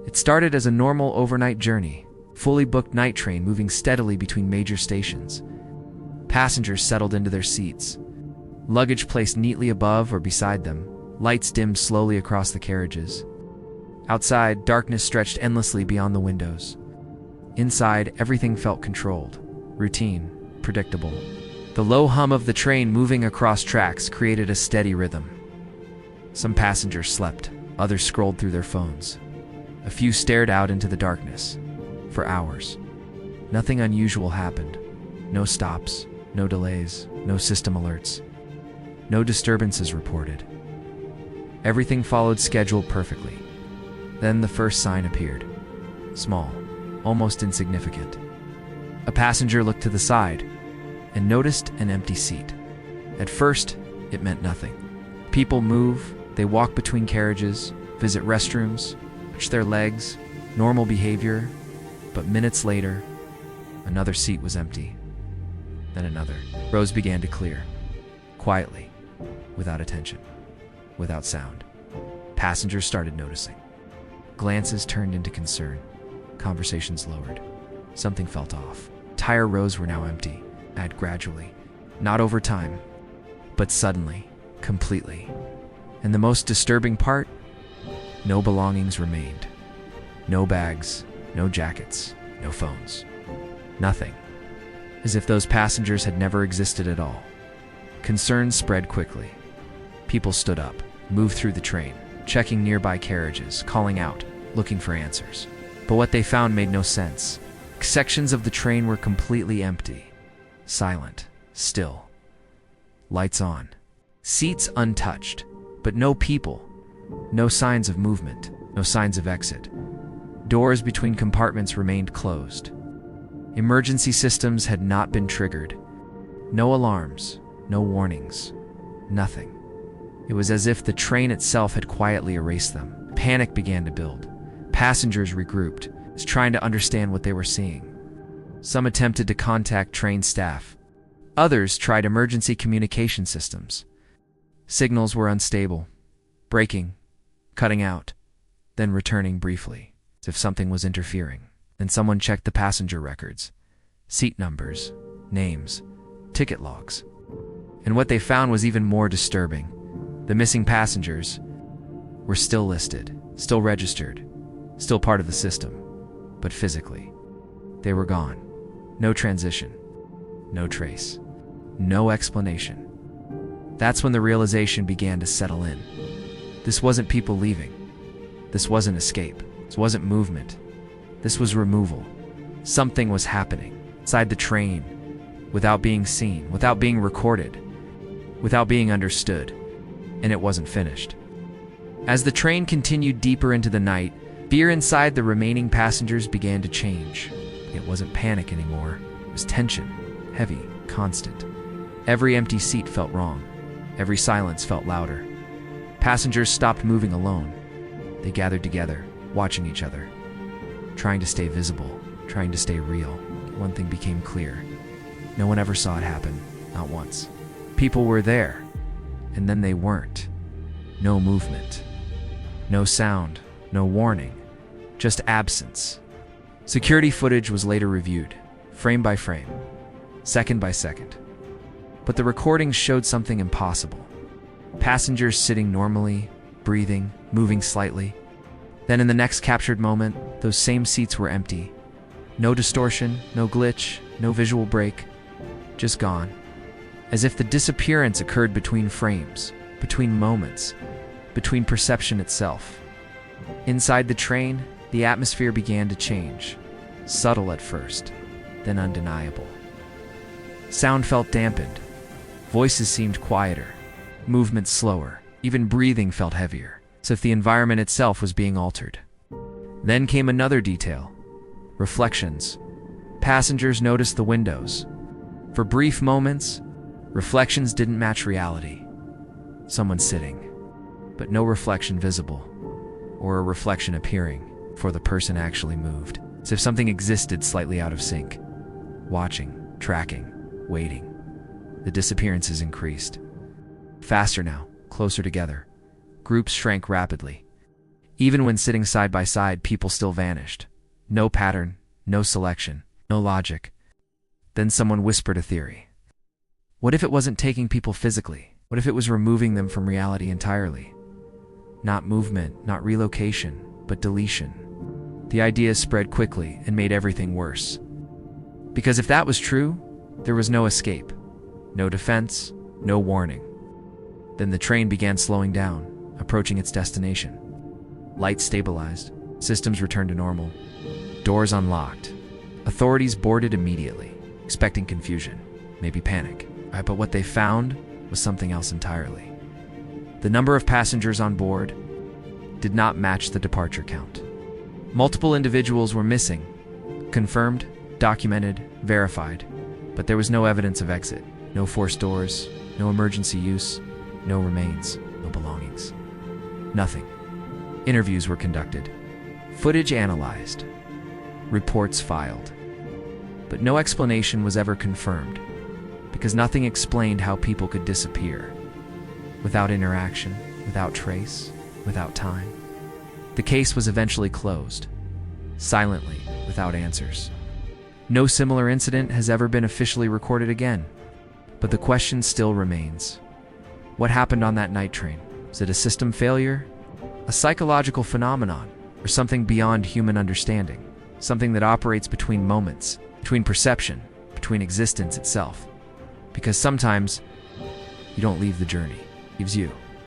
It started as a normal overnight journey, fully booked night train moving steadily between major stations. Passengers settled into their seats, luggage placed neatly above or beside them, lights dimmed slowly across the carriages. Outside, darkness stretched endlessly beyond the windows. Inside, everything felt controlled, routine, predictable. The low hum of the train moving across tracks created a steady rhythm. Some passengers slept, others scrolled through their phones. A few stared out into the darkness. For hours. Nothing unusual happened. No stops, no delays, no system alerts. No disturbances reported. Everything followed schedule perfectly. Then the first sign appeared. Small, almost insignificant. A passenger looked to the side and noticed an empty seat. At first, it meant nothing. People move, they walk between carriages, visit restrooms, stretch their legs, normal behavior, but minutes later, another seat was empty. Then another. Rows began to clear. Quietly, without attention, without sound. Passengers started noticing. Glances turned into concern. Conversations lowered. Something felt off. Entire rows were now empty, gradually. Not over time, but suddenly, completely. And the most disturbing part? No belongings remained. No bags, no jackets, no phones. Nothing. As if those passengers had never existed at all. Concerns spread quickly. People stood up, moved through the train, checking nearby carriages, calling out, looking for answers. But what they found made no sense. Sections of the train were completely empty. Silent. Still. Lights on. Seats untouched. But no people. No signs of movement. No signs of exit. Doors between compartments remained closed. Emergency systems had not been triggered. No alarms. No warnings. Nothing. It was as if the train itself had quietly erased them. Panic began to build. Passengers regrouped, trying to understand what they were seeing. Some attempted to contact train staff. Others tried emergency communication systems. Signals were unstable, breaking, cutting out, then returning briefly, as if something was interfering. Then someone checked the passenger records, seat numbers, names, ticket logs. And what they found was even more disturbing. The missing passengers were still listed, still registered, still part of the system, but physically, they were gone. No transition, no trace, no explanation. That's when the realization began to settle in. This wasn't people leaving. This wasn't escape. This wasn't movement. This was removal. Something was happening inside the train, without being seen, without being recorded, without being understood, and it wasn't finished. As the train continued deeper into the night, fear inside the remaining passengers began to change. It wasn't panic anymore. It was tension, heavy, constant. Every empty seat felt wrong. Every silence felt louder. Passengers stopped moving alone. They gathered together, watching each other, trying to stay visible, trying to stay real. One thing became clear. No one ever saw it happen, not once. People were there, and then they weren't. No movement. No sound, no warning, just absence. Security footage was later reviewed, frame by frame, second by second. But the recordings showed something impossible. Passengers sitting normally, breathing, moving slightly. Then in the next captured moment, those same seats were empty. No distortion, no glitch, no visual break, just gone. As if the disappearance occurred between frames, between moments, between perception itself. Inside the train, the atmosphere began to change. Subtle at first, then undeniable. Sound felt dampened. Voices seemed quieter. Movement slower. Even breathing felt heavier, as if the environment itself was being altered. Then came another detail. Reflections. Passengers noticed the windows. For brief moments, reflections didn't match reality. Someone sitting, but no reflection visible, or a reflection appearing before the person actually moved, as if something existed slightly out of sync. Watching, tracking, waiting. The disappearances increased. Faster now, closer together. Groups shrank rapidly. Even when sitting side by side, people still vanished. No pattern, no selection, no logic. Then someone whispered a theory. What if it wasn't taking people physically? What if it was removing them from reality entirely? Not movement, not relocation, but deletion. The idea spread quickly and made everything worse. Because if that was true, there was no escape, no defense, no warning. Then the train began slowing down, approaching its destination. Lights stabilized, systems returned to normal, doors unlocked. Authorities boarded immediately, expecting confusion, maybe panic. But what they found was something else entirely. The number of passengers on board did not match the departure count. Multiple individuals were missing, confirmed, documented, verified, but there was no evidence of exit, no forced doors, no emergency use, no remains, no belongings. Nothing. Interviews were conducted, footage analyzed, reports filed. But no explanation was ever confirmed, because nothing explained how people could disappear. Without interaction, without trace, without time. The case was eventually closed, silently, without answers. No similar incident has ever been officially recorded again, but the question still remains. What happened on that night train? Was it a system failure, a psychological phenomenon, or something beyond human understanding? Something that operates between moments, between perception, between existence itself. Because sometimes, you don't leave the journey, it leaves you.